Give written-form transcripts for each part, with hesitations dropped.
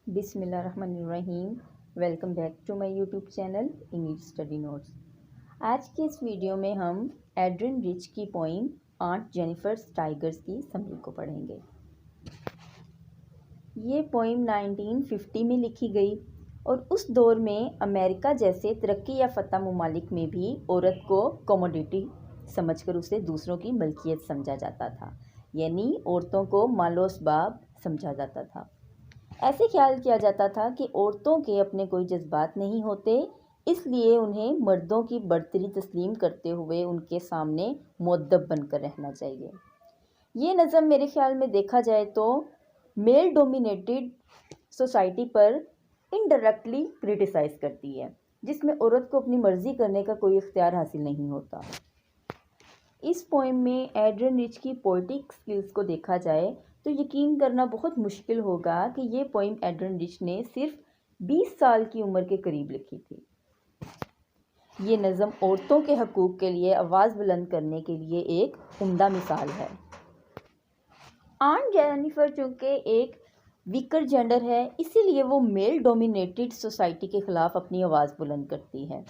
بسم اللہ الرحمن الرحیم. Welcome back to my YouTube channel English study notes. آج کے اس ویڈیو میں ہم ایڈرین رچ کی پوئم آنٹ جینیفرز ٹائگرز کی سمری کو پڑھیں گے. یہ پوئم 1950 میں لکھی گئی اور اس دور میں امریکہ جیسے ترقی یافتہ ممالک میں بھی عورت کو کموڈٹی سمجھ کر اسے دوسروں کی ملکیت سمجھا جاتا تھا، یعنی عورتوں کو مال و اسباب سمجھا جاتا تھا. ایسے خیال کیا جاتا تھا کہ عورتوں کے اپنے کوئی جذبات نہیں ہوتے، اس لیے انہیں مردوں کی برتری تسلیم کرتے ہوئے ان کے سامنے مؤدب بن کر رہنا چاہیے. یہ نظم میرے خیال میں دیکھا جائے تو میل ڈومینیٹڈ سوسائٹی پر انڈائریکٹلی کرٹیسائز کرتی ہے، جس میں عورت کو اپنی مرضی کرنے کا کوئی اختیار حاصل نہیں ہوتا. اس پوئم میں ایڈرین رچ کی پوئٹک سکلز کو دیکھا جائے تو یقین کرنا بہت مشکل ہوگا کہ یہ پوئم ایڈرین رچ نے صرف 20 سال کی عمر کے قریب لکھی تھی. یہ نظم عورتوں کے حقوق کے لیے آواز بلند کرنے کے لیے ایک عمدہ مثال ہے. آنٹ جینیفر چونکہ ایک ویکر جینڈر ہے، اسی لیے وہ میل ڈومینیٹڈ سوسائٹی کے خلاف اپنی آواز بلند کرتی ہے.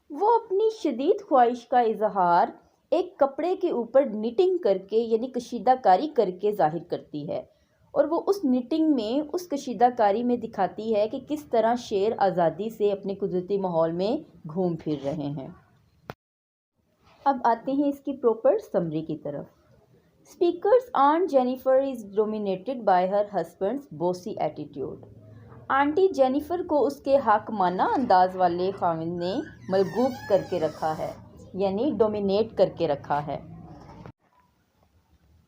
وہ اپنی شدید خواہش کا اظہار ایک کپڑے کے اوپر نیٹنگ کر کے یعنی کشیدہ کاری کر کے ظاہر کرتی ہے، اور وہ اس نیٹنگ میں اس کشیدہ کاری میں دکھاتی ہے کہ کس طرح شیر آزادی سے اپنے قدرتی ماحول میں گھوم پھر رہے ہیں. اب آتے ہیں اس کی پراپر سمری کی طرف. Speakers aunt Jennifer is dominated by her husband's bossy attitude. Aunty Jennifer کو اس کے حاکمانہ انداز والے خاوند نے ملگوب کر کے رکھا ہے، یعنی ڈومینیٹ کر کے رکھا ہے.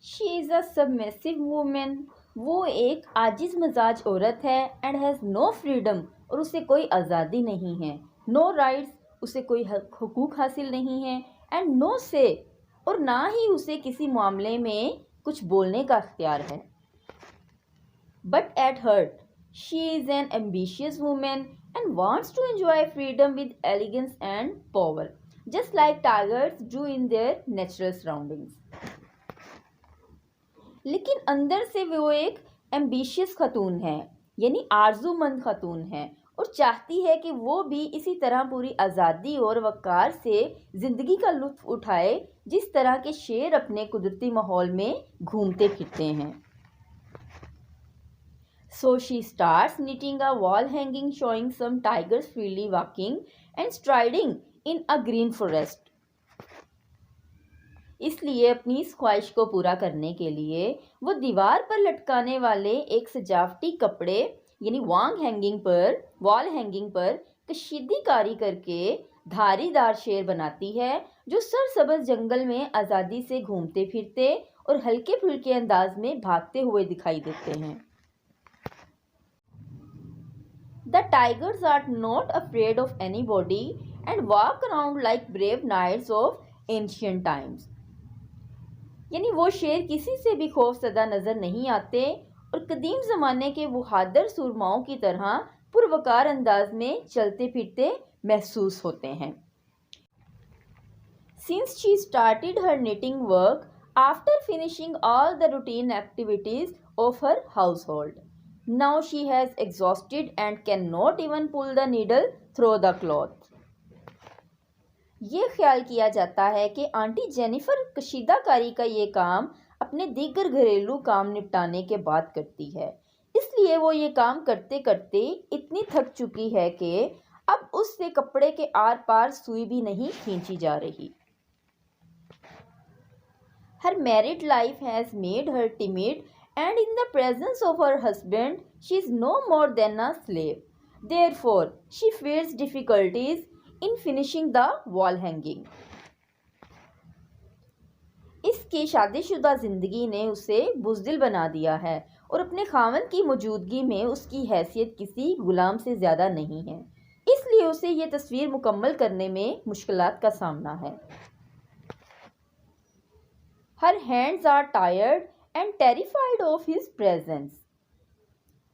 شی از اے سبمیسو وومن. وہ ایک عاجز مزاج عورت ہے. And has no freedom. اور اسے کوئی آزادی نہیں ہے. No rights. اسے کوئی حقوق حاصل نہیں ہے. اینڈ نو سے. اور نہ ہی اسے کسی معاملے میں کچھ بولنے کا اختیار ہے. But at heart she is an ambitious woman and wants to enjoy freedom with elegance and power, just like tigers do in their natural surroundings. لیکن اندر سے وہ ایک ایمبیشیس خاتون ہے، یعنی آرزو مند خاتون ہے، اور چاہتی ہے کہ وہ بھی اسی طرح پوری آزادی اور وقار سے زندگی کا لطف اٹھائے جس طرح کے شیر اپنے قدرتی ماحول میں گھومتے پھرتے ہیں. So she starts knitting a wall hanging showing some tigers freely walking and striding in a green forest. اس لیے اپنی اس خواہش کو پورا کرنے کے لیے وہ دیوار پر لٹکانے والے ایک سجاوٹی کپڑے یعنی وال ہینگنگ پر کشیدگی کاری کر کے دھاری دار شیر بناتی ہے جو سرسبز جنگل میں آزادی سے گھومتے پھرتے اور ہلکے پھلکے انداز میں بھاگتے ہوئے دکھائی دیتے ہیں. The tigers are not afraid of anybody and walk around like brave knights of ancient times. یعنی وہ شیر کسی سے بھی خوف زدہ نظر نہیں آتے اور قدیم زمانے کے بہادر سورماؤں کی طرح پروقار انداز میں چلتے پھرتے محسوس ہوتے ہیں. Since she started her knitting work after finishing all the routine activities of her household, now she has exhausted and cannot even pull the needle through the cloth. یہ خیال کیا جاتا ہے کہ آنٹی جینیفر کشیدہ کاری کا یہ کام اپنے دیگر گھریلو کام نپٹانے کے بعد کرتی ہے، اس لیے وہ یہ کام کرتے کرتے اتنی تھک چکی ہے کہ اب اس سے کپڑے کے آر پار سوئی بھی نہیں کھینچی جا رہی. Her married life has made her timid and in the presence of her husband she is no more than a slave. Therefore, she fears difficulties in finishing the wall hanging. اس کی شادی شدہ زندگی نے اسے بزدل بنا دیا ہے اور اپنے خاوند کی موجودگی میں اس کی حیثیت کسی غلام سے زیادہ نہیں ہے، اس لیے اسے یہ تصویر مکمل کرنے میں مشکلات کا سامنا ہے. Her hands are tired and terrified of his presence.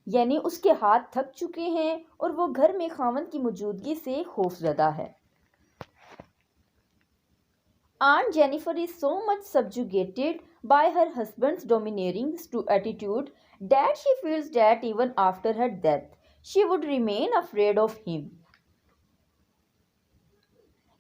یعنی اس کے ہاتھ تھک چکے ہیں اور وہ گھر میں خاوند کی موجودگی سے خوف زدہ ہے. Aunt Jennifer is so much subjugated by her husband's domineering attitude That she feels that even after her death, she would remain afraid of him.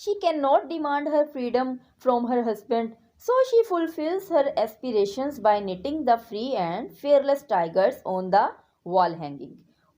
She cannot demand her freedom from her husband, so she fulfills her aspirations by knitting the free and fearless tigers on the wall hanging.